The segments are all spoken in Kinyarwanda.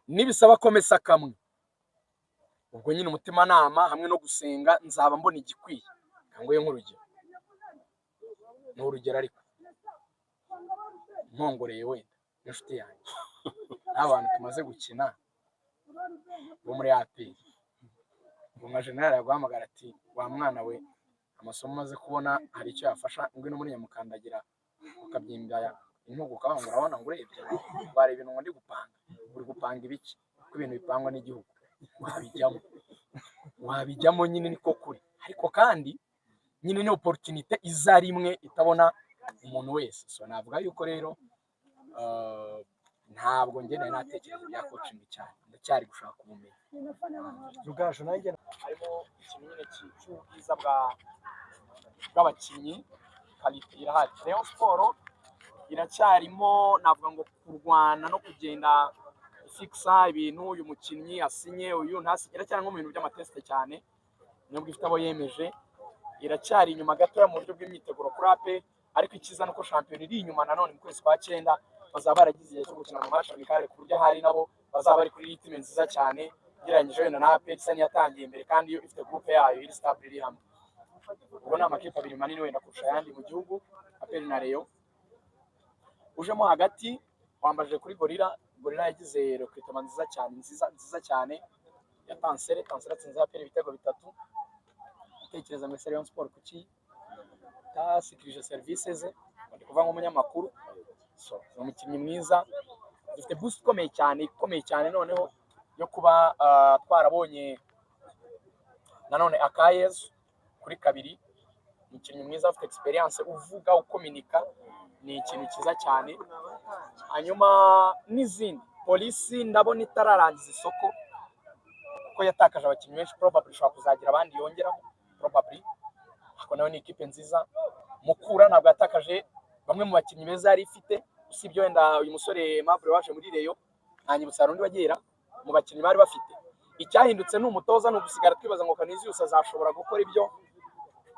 nibisaba ko mesa kamwe ubwo nyine umutima nama hamwe no gusenga nzaba mbona igikwiye kangoye nk'urugero n'urugero ariko nkongoreye wenda inshuti yanjye n'abantu tumaze gukina bo muri APR nka general yaguhamagara ati wa mwana we amasomo maze kubona hari icyo yafasha ngwe no muri Nyamukandagira ukabyimbya intugu ukabanga urabona ngo urebye bare ibintu ngo ndi gupanga uri gupanga ibiki ko ibintu bipangwa n'igihugu wabijyamo nyine niko kuri ariko kandi nyine ni opportunity izari imwe itabona umuntu wese so navuga yuko rero ntabwo ngene natekereza bya coaching cyane ndacyari gushaka ubumenyi rugaje nanjye harimo ikimenyane cy'ubwiza bw'abakinnyi quality irahari Rayon Sport iracyarimo navuga ngo kurwana no kugenda fixa ibintu uyu mukinnyi asinye uyu ntasinye iracyari nko mu bintu by'amateste cyane nubwo ifite abo yemeje iracyari inyuma gato mu buryo bw'imyiteguro kuri APR ariko ikiza nuko champion iri inyuma nanone mu kwezi kwa 9 bazaba baragize igihe cyo gukina mu match amikare ku buryo hari nabo bazaba bari kuri ritme nziza cyane geranyije wenda na APR isa yatangiye imbere kandi iyo ifite groupe yayo iri stable iri hamwe ubwo ni amakipe abiri manini wenda kurusha ayandi mu gihugu APR na Rayon ujemo hagati wambaje kuri Gorilla yagize recruitment nziza cyane ya Tansere atsinze APR ibitego 3 tekereza muri Rayon Sport kuki tasikirije services ndi kuva nk'umunyamakuru so umukinnyi mwiza dufite boost ikomeye cyane noneho yo kuba twarabonye nanone Akayezu kuri kabiri umukinnyi mwiza afite experience uvuga ukominika ni ikintu kiza cyane hanyuma n'izindi polisi ndabona itararangiza isoko kuko yatakaje abakinnyi benshi probably shobora kuzagira abandi yongeraho probably ako nawe ni ikipe nziza Mukura ntabwo yatakaje bamwe mu bakinnyi beza yari ifite usibye wenda uyu musore Mavre waje muri Rayon hanyibutsa rundi bagera mu bakinnyi bari bafite icyahindutse n'umutoza no gusigara twibaza ngo Canisius azashobora gukora ibyo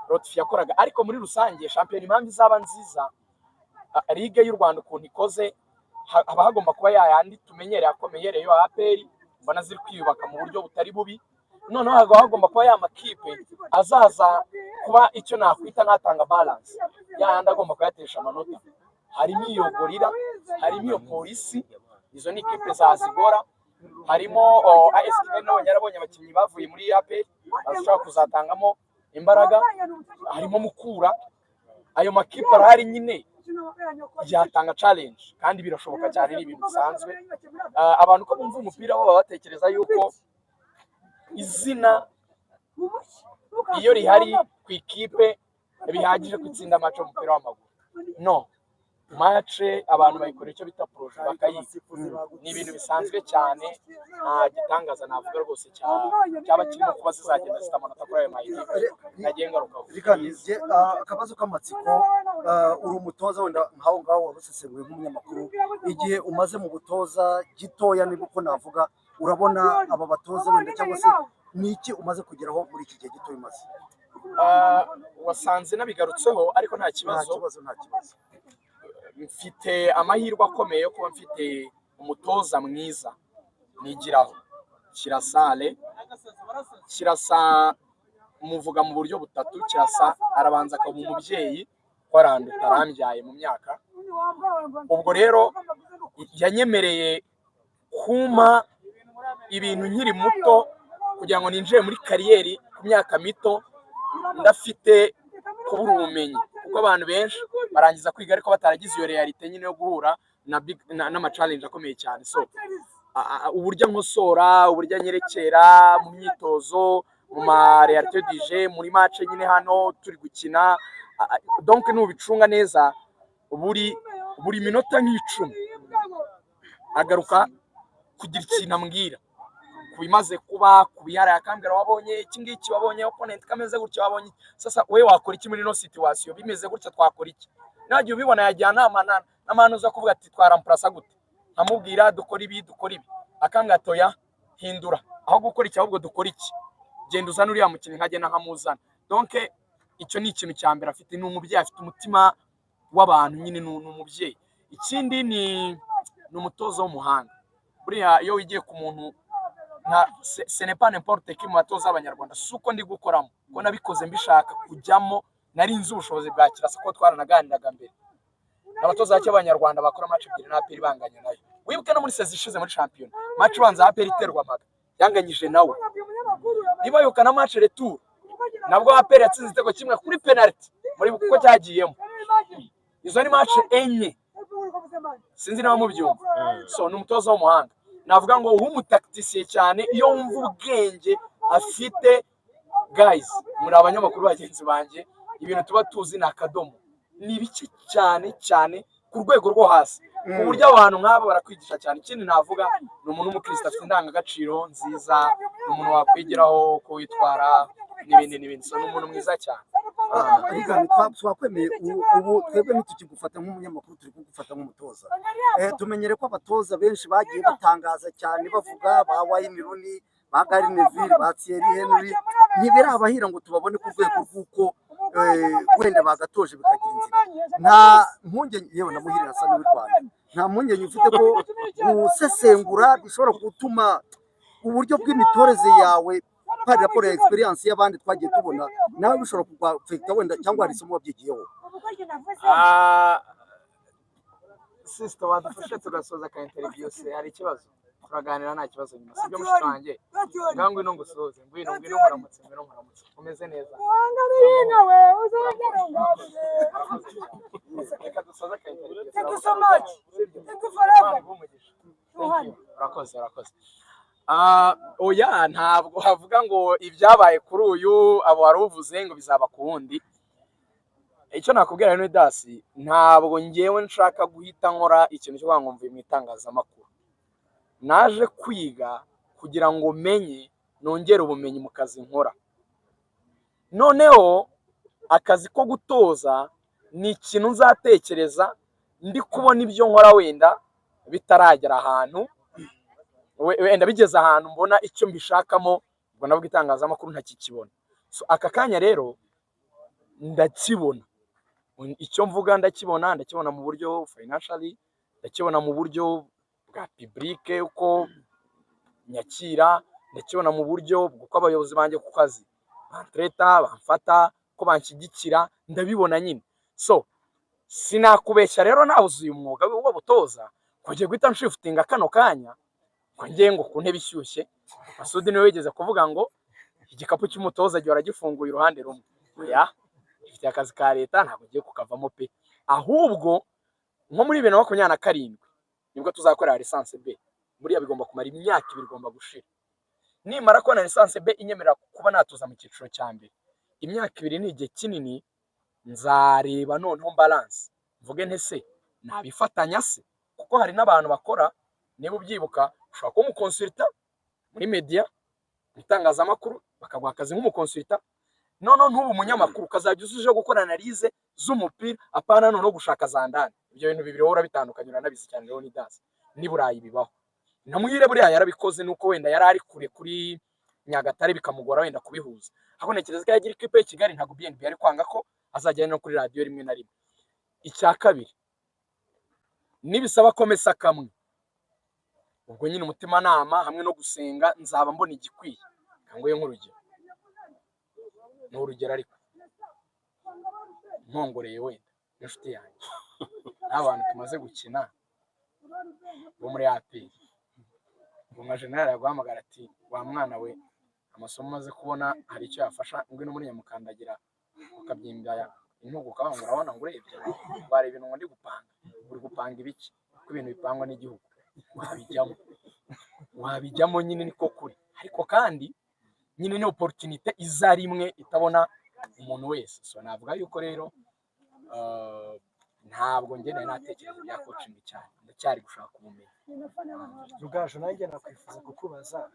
Rotfi yakoraga ariko muri rusange champion impamvu izaba nziza Ligue y'u Rwanda ukuntu ikoze haba hagomba kuba yayandi tumenyereye akomeye Rayon APR mbona ziri kwiyubaka mu buryo butari bubi noneho hagomba kuba ya makipe azaza kuba icyo nakwita natanga balance yandi agomba kuyatesha amanota harimo iyo Gorilla harimo iyo polisi izo ni ikipe zazigora harimo AS Kigali nabo yarabonye abakinnyi bavuye muri APR bashaka kuzatangamo imbaraga harimo Mukura ayo makipe arahari nyine yatanga challenge kandi birashoboka cyane ni ibintu bisanzwe abantu ko bumva umupira bo batekereza yuko izina iyo rihari ku ikipe bihagije kwitsinda match y'umupira w'amaguru no match abantu bayikora icyo bita projet bakayifuza ni ibintu bisanzwe cyane nta gitangaza navuga rwose cyaba kirimo kuba zizagenda zitamanota kuri ayo mayikipe nagiye ngarukaho rikanije akabazo k'amatsiko uri umutoza wenda nkaho ngaho warusesenguye nk'umunyamakuru igihe umaze mu butoza gitoya nibwo ko navuga urabona aba batoza wenda cyangwa se niki umaze kugeraho muri iki gihe gito bimaze wasanze nabigarutseho ariko nta kibazo mfite amahirwe akomeye yo kuba mfite umutoza mwiza nigiraho Kirasa muvuga mu buryo butatu Kirasa arabanza akaba umubyeyi ko aranduta arambyaye mu myaka ubwo rero yanyemereye kumpa ibintu nkiri muto kugira ngo ninjire muri kariyeri ku myaka mito ndafite kubura ubumenyi kuko abantu benshi barangiza kwiga ariko bataragize iyo realite nyine yo guhura n'ama challenge akomeye cyane so uburyo nkosora uburyo nyerekera mu myitozo mu ma realite dije muri match nyine hano turi gukina donc n'ubicunga neza buri minota nk'icumi agaruka kugira ikintu ambwira kubimaze kuba kubihara yakambira wabonye iki ngiki wabonye opponent kameze gutyo wabonye sasa we wakora iki muri no situation bimeze gutyo twakora iki nagiye ubibona yajyana n'amano zo kuvuga ati twaramplasa gute nkamubwira dukora ibi akambira toya hindura aho gukora iki ahubwo dukora iki genda uzana uriya mukinnyi nkagena nkamuzana donc icyo ni ikintu cya mbere afite ni umubyeyi afite umutima w'abantu nyine ni umubyeyi ikindi ni umutozo w'umuhanga buriya iyo wigiye ku muntu nka ce n'est pas n'importe qui mu batoza abanyarwanda, si uko ndi gukoramo ko nabikoze mbishaka kujyamo, nari nzi ubushobozi bwa Kirasa ko twaranaganiraga mbere. Abatoza bake abanyarwanda bakora match ebyiri na APR banganya nayo. Wibuke no muri sezi ishize muri champion match ubanza APR iterwa amaga yanganyije nawe. Niba yukana match retour nabwo APR yatsinze igitego kimwe kuri penalty muri kuko cyagiyemo. Izo ni match enye sinzi nawe mubyumva. So ni umutoza w'umuhanga, navuga ngo w'umutacticiye cyane. Iyo wumva ubwenge afite, guys, muri abanyamakuru bagenzi banjye, ibintu tuba tuzi ni akadomo, ni bike cyane cyane ku rwego rwo hasi, ku buryo abantu nk'abo barakwigisha cyane. Ikindi navuga ni umuntu w'umukristo afite indangagaciro nziza, ni umuntu wakwigiraho ko witwara n'ibindi. So ni umuntu mwiza cyane. Rigani, twakwemeye ubu twebwe ntitukigufata nk'umunyamakuru, turi kugufata nk'umutoza. Tumenyere ko abatoza benshi bagiye batangaza cyane bavuga ba Wayne Rooney, ba Gary Neville, ba Thierry Henry, ntibirabahira ngo tubabone ku rwego rw'uko wenda bagatoje bikagira inzira. Nta mpungenge, yewe na Muhire asa n'u Rwanda, nta mpungenge ufite ko gusesengura bishobora gutuma uburyo bw'imitoreze yawe hari raporo ya experience y'abandi twagiye tubona nawe bishobora kugwafekta wenda, cyangwa hari isomo wabyigiyeho? Sister wadufashe tugasoza ka interview se, hari ikibazo turaganira nta kibazo nyuma, sibyo mushiki wanjye? Ngangwe no ngusoze, ngwino muramutse, umeze neza? Thank you so much. Thank you forever. Urakoze. Oya, ntabwo havuga ngo ibyabaye kuri uyu abo wari uvuze ngo bizaba ku wundi. Icyo nakubwira ni Dasi, ntabwo ngewe nshaka guhita nkora ikintu cyo kwanga mvuye mu itangazamakuru. Naje kwiga kugira ngo menye, nongere ubumenyi mu kazi nkora. Noneho akazi ko gutoza ni ikintu nzatekereza ndi kubona ibyo nkora wenda bitaragera ahantu, wenda bigeze ahantu mbona icyo mbishakamo, ubwo nabwo itangazamakuru ntakikibona. So aka kanya rero ndakibona, icyo mvuga ndakibona mu buryo financially, ndakibona mu buryo bwa public uko nyakira, ndakibona mu buryo bw'uko abayobozi banjye ku kazi bantreta, bamfata, ko banshyigikira, ndabibona nyine. So sinakubeshya rero nabuze uyu mwuga wo gutoza kugiye guhita nshiftinga kano kanya ngo ngiye ngo ku ntebe ishyushye. Masudi niwe wigeze kuvuga ngo igikapu cy'umutoza gihe waragifunguye iruhande rumwe. Oya, ifite akazi ka leta, ntabwo ngiye kukavamo pe. Ahubwo nko muri 2027 nibwo tuzakorera lisansi B. Buriya bigomba kumara imyaka 2 igomba gushira. Nimara kubona lisansi B inyemerera kuba natuza mu cyiciro cya mbere, imyaka 2 ni igihe kinini. Nzareba noneho balance, mvuge ntese nabifatanya se, kuko hari n'abantu bakora, niba ubyibuka, ushobora kuba umukonsulta muri media, itangazamakuru, bakaguha akazi nk'umukonsulta, none ntubu umunyamakuru ukazajya uzuje gukora analize z'umupira, apana no gushaka zandane. Ibyo bintu bibiri hora bitandukanye, uranabizi cyane rero ni Dasi. Ni Burayi bibaho. Na Muhire buriya yarabikoze, nuko wenda yari ari kure kuri Nyagatare bikamugora wenda kubihuza. Ahubwo ntekereza ko yagira ikipe ya Kigali, ntabwo BNB yari kwanga ko azajyana no kuri radio rimwe na rimwe. Icya kabiri, nibisaba komesa kamwe, ubwo nyine umutima nama hamwe no gusenga nzaba mbona igikwiye. Kangoye nk'urugero, n'urugero ariko nkongoreye wenda inshuti yanjye, n'abantu tumaze gukina bo muri APR, ngo general yaguhamagara ati wa mwana we, amasomo maze kubona hari icyo yafasha, ngwino muri Nyamukandagira ukabyimbya intugu, ukabanga urabona ngo urebye bare ibintu ngo ndi gupanga, uri gupanga ibiki ko ibintu bipangwa n'igihugu, wabijyamo nyine niko kuri. Ariko kandi nyine ni opportunity izari imwe itabona umuntu wese. So navuga yuko rero ntabwo ngene natekereza bya coaching cyane, ndacyari gushaka ubumenyi. Rugajo, nanjye nakwifuza kukubaza,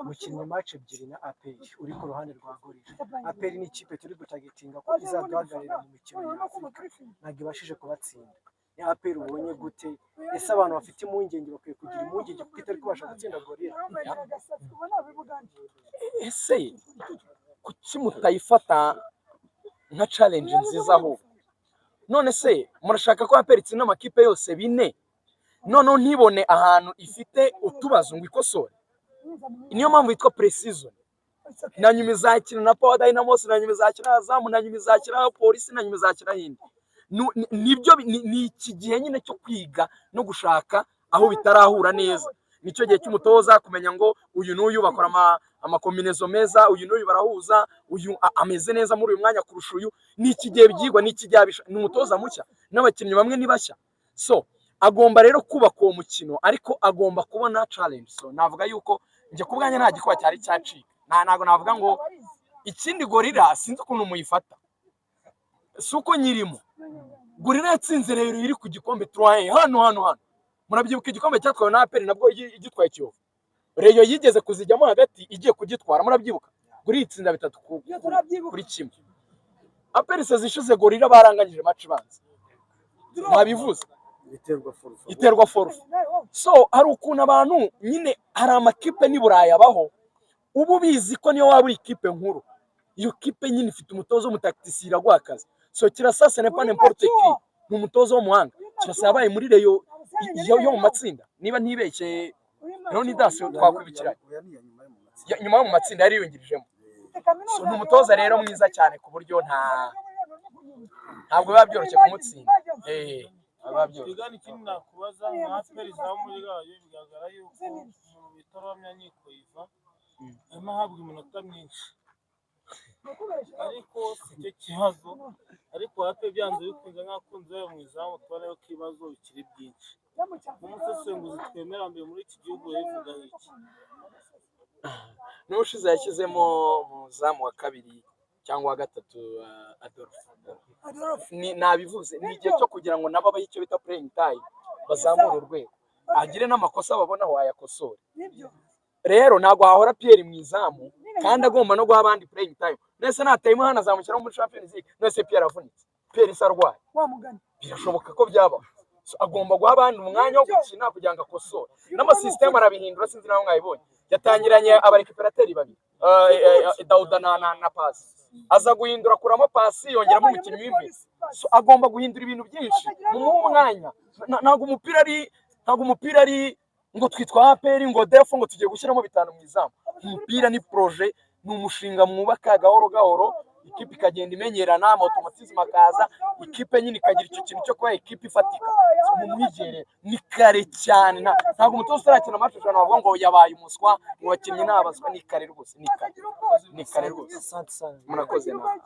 mukinnyi match ebyiri na APR, uri ku ruhande rwa Gorilla. APR ni ikipe turi gutagetinga ko izaduhagararira mu mikino y'Afurika, ntabwo ibashije kubatsinda. Ni APR ubonye gute? Ese abantu bafite impungenge bakwiye kugira impungenge kuko itari kubasha gutsinda Gorilla? Ese kuki mutayifata nka challenge nziza aho? None se murashaka ko APR itsinda amakipe yose 4? noneho ntibone ahantu ifite utubazo ngo ikosore. Niyo mpamvu yitwa precision. Na nyuma izakina na Power Dynamos, na nyuma izakina na Azam, na nyuma izakina na Polisi, na nyuma izakina hindi. Nibyo ni iki gihe nyine cyo kwiga no gushaka aho bitarahura neza. Nicyo gihe cy'umutoza kumenya ngo uyu n'uyu bakora amakombinezo meza, uyu n'uyu barahuza, uyu ameze neza muri uyu mwanya kurusha uyu. Ni iki gihe byigwa, ni iki gihe ni umutoza mushya n'abakinnyi bamwe ni bashya. So agomba rero kubaka uwo mukino, ariko agomba kubona challenge. So navuga yuko njye ku bwanjye nta gikuba cyari cyacika. Ntago navuga ngo ikindi Gorilla sinzi ukuntu muyifata, si uko nyirimo. Gorilla yatsinze rero iri ku gikombe 3 hano murabyibuka igikombe cyatwawe na APR nabwo igitwaye Kiyovu. Reyo yigeze kuzijyamo hagati igiye kugitwara, murabyibuka. Gorilla itsinda 3-1. APR sezishize Gorilla baranganyije match banza. Nabivuze iterwa forfe. So hari ukuntu abantu nyine hari amakipe ni Buraya abaho ubu bizi ko niyo waba uri ikipe nkuru, iyo kipe nyine ifite umutozo w'umutaktisi iraguha akazi. So Kirasa ce n'est pas n'importe qui, ni umutozo w'umuhanga. Kirasa yabaye muri Reyo yo mu matsinda, niba ntibeshye Leonidas twakwibikiranye nyuma yo mu matsinda yari yongirijemo. So ni umutoza rero mwiza cyane ku buryo ntabwo biba byoroshye kumutsinda. Igani kinini nakubaza nka Perezida muri gayo bigaragara yuko mu bitoramya nyiko iva arimo ahabwa iminota myinshi, ariko si cyo kibazo. Ariko hape byanze bikunze nk'akunze mu izamu tubona yuko ibibazo bikiri byinshi. Umusesenguzi twemera mbere muri iki gihugu yavuga iki? N'ushize yashyizemo muzamu wa kabiri cyangwa wa gatatu Adolphe. Nabivuze ni igihe cyo kugira ngo nabo bahe icyo bita playing time, bazamura urwego, agire n'amakosa babona aho ayakosora. Rero ntabwo hahora Pierre mu izamu kandi agomba no guha abandi playing time. Nese natayimo hana azamukira muri Champions League, nese Pierre avunitse, Pierre isarwaye, birashoboka ko byaba. So agomba guha abandi umwanya wo gukina kugira ngo akosore. N'amasystem arabihindura, sinzi naho mwayibonye. Yatangiranye abarekiperateri babiri, Dauda na Pasi, aza guhindura kuramo Pasi yongeramo umukinnyi w'imbere. So agomba guhindura ibintu byinshi mu mwanya. Ntabwo umupira ari ngo twitwa APR ngo defo ngo tugiye gushyiramo 5 mu izamu. Umupira ni projet, ni umushinga mwubaka gahoro gahoro, ikipe ikagenda imenyerana, automatisme akaza, ikipe nyine ikagira icyo kintu cyo kuba ikipe ifatika. So mu mwigere ni kare cyane, ntabwo umutoza utarakina match cyane bavuga ngo yabaye umuswa, ngo bakinnyi nabaswa. Ni kare rwose, ni kare rwose. Murakoze nawe.